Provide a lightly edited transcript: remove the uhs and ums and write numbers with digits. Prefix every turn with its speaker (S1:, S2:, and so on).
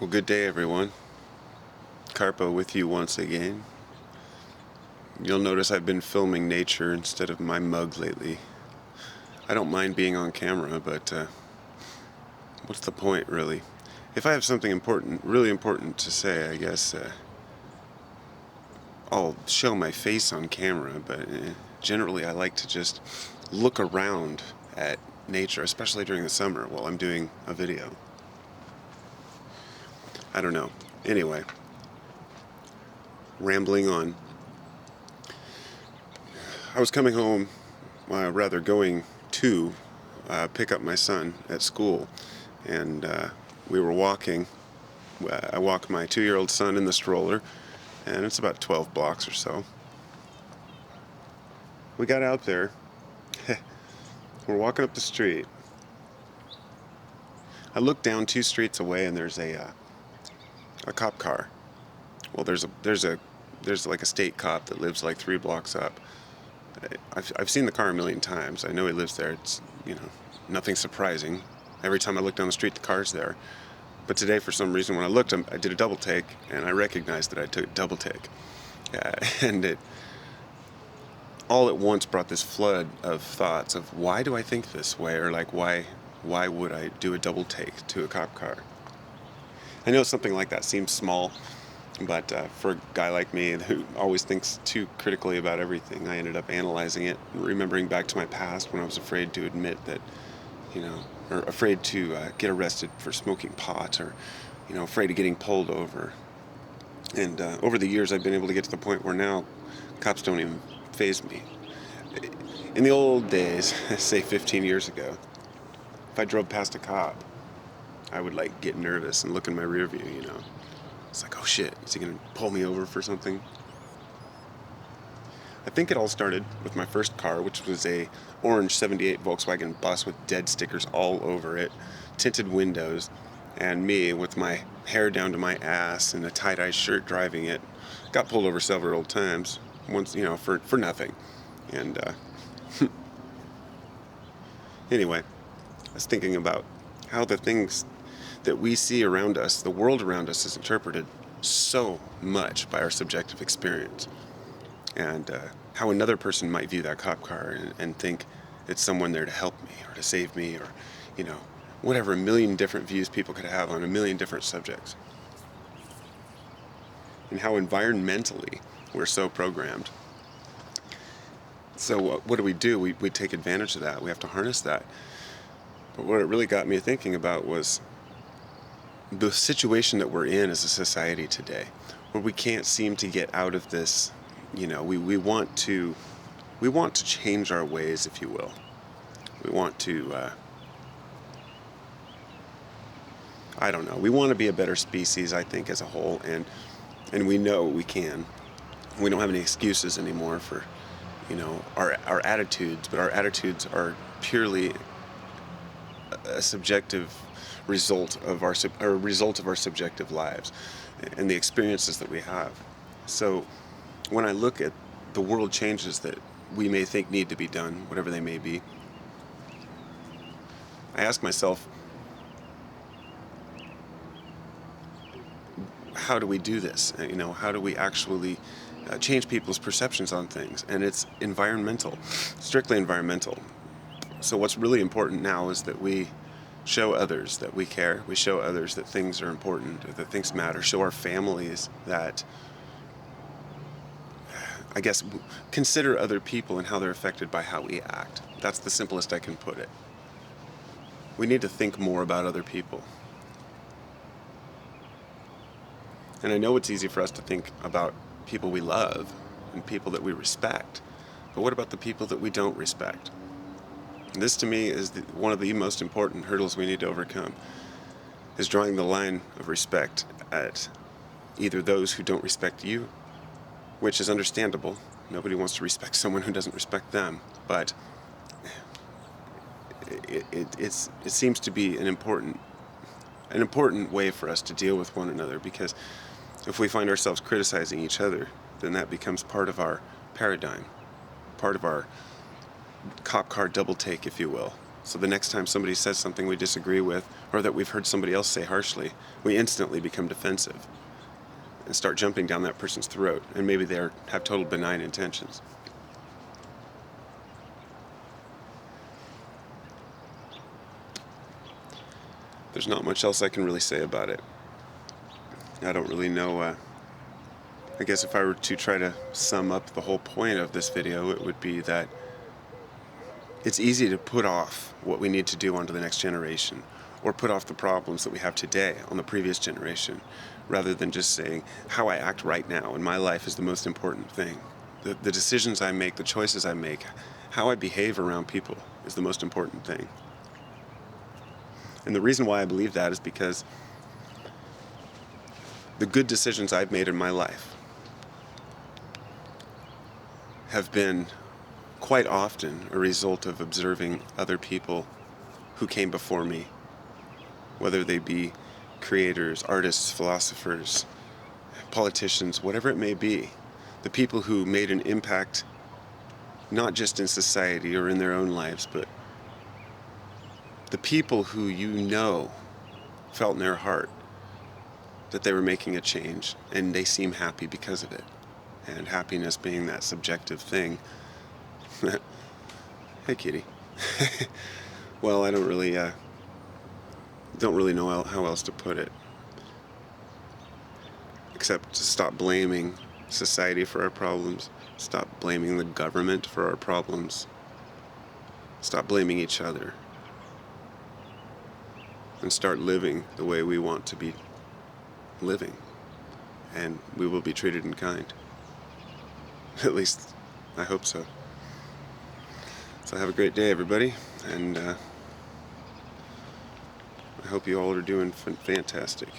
S1: Well, good day, everyone. Carpo with you once again. You'll notice I've been filming nature instead of my mug lately. I don't mind being on camera, but what's the point, really? If I have something important, really important to say, I guess I'll show my face on camera, but generally I like to just look around at nature, especially during the summer while I'm doing a video. I don't know. Anyway, rambling on. I was coming home, going to pick up my son at school, and we were walking. I walk my 2-year-old son in the stroller, and it's about 12 blocks or so. We got out there. We're walking up the street. I look down 2 streets away, and there's a cop car. Well, there's like a state cop that lives like 3 blocks up. I've seen the car a million times. I know he lives there. It's, nothing surprising. Every time I look down the street, the car's there. But today, for some reason, when I looked, I did a double take, and I recognized that I took a double take. And it all at once brought this flood of thoughts of why do I think this way, or like why would I do a double take to a cop car? I know something like that seems small, but for a guy like me who always thinks too critically about everything, I ended up analyzing it, remembering back to my past when I was afraid to admit that, or afraid to get arrested for smoking pot, or, afraid of getting pulled over. And over the years, I've been able to get to the point where now cops don't even faze me. In the old days, say 15 years ago, if I drove past a cop, I would get nervous and look in my rear view, It's like, oh shit, is he going to pull me over for something? I think it all started with my first car, which was a orange 78 Volkswagen bus with dead stickers all over it, tinted windows, and me with my hair down to my ass and a tie-dye shirt driving it. Got pulled over several times, once, for nothing. And anyway, I was thinking about how the things that we see around us, the world around us, is interpreted so much by our subjective experience. And how another person might view that cop car and think it's someone there to help me or to save me, or, whatever, a million different views people could have on a million different subjects. And how environmentally we're so programmed. So what do? We take advantage of that. We have to harness that. But what it really got me thinking about was the situation that we're in as a society today, where we can't seem to get out of this. We want to change our ways, if you will. We want to I don't know. We want to be a better species, I think, as a whole, and we know we can. We don't have any excuses anymore for our attitudes, but our attitudes are purely a subjective result of our subjective lives and the experiences that we have. So when I look at the world changes that we may think need to be done, whatever they may be, I ask myself, how do we do this? How do we actually change people's perceptions on things? And it's environmental, strictly environmental. So what's really important now is that we show others that we care. We show others that things are important, or that things matter. Show our families that, I guess, consider other people and how they're affected by how we act. That's the simplest I can put it. We need to think more about other people. And I know it's easy for us to think about people we love and people that we respect. But what about the people that we don't respect? This, to me, is one of the most important hurdles we need to overcome, is drawing the line of respect at either those who don't respect you, which is understandable. Nobody wants to respect someone who doesn't respect them. But it seems to be an important way for us to deal with one another, because if we find ourselves criticizing each other, then that becomes part of our paradigm, part of our cop car double take, if you will. So the next time somebody says something we disagree with, or that we've heard somebody else say harshly, we instantly become defensive and start jumping down that person's throat, and maybe they have total benign intentions. There's not much else I can really say about it. I don't really know. I guess if I were to try to sum up the whole point of this video, it would be that it's easy to put off what we need to do onto the next generation, or put off the problems that we have today on the previous generation, rather than just saying how I act right now in my life is the most important thing. The decisions I make, the choices I make, how I behave around people is the most important thing. And the reason why I believe that is because the good decisions I've made in my life have been quite often a result of observing other people who came before me, whether they be creators, artists, philosophers, politicians, whatever it may be. The people who made an impact not just in society or in their own lives, but the people who felt in their heart that they were making a change, and they seem happy because of it. And happiness being that subjective thing. Hey, kitty. Well, I don't really know how else to put it, except to stop blaming society for our problems, stop blaming the government for our problems, stop blaming each other, and start living the way we want to be living, and we will be treated in kind. At least, I hope so. So have a great day, everybody, and I hope you all are doing fantastic.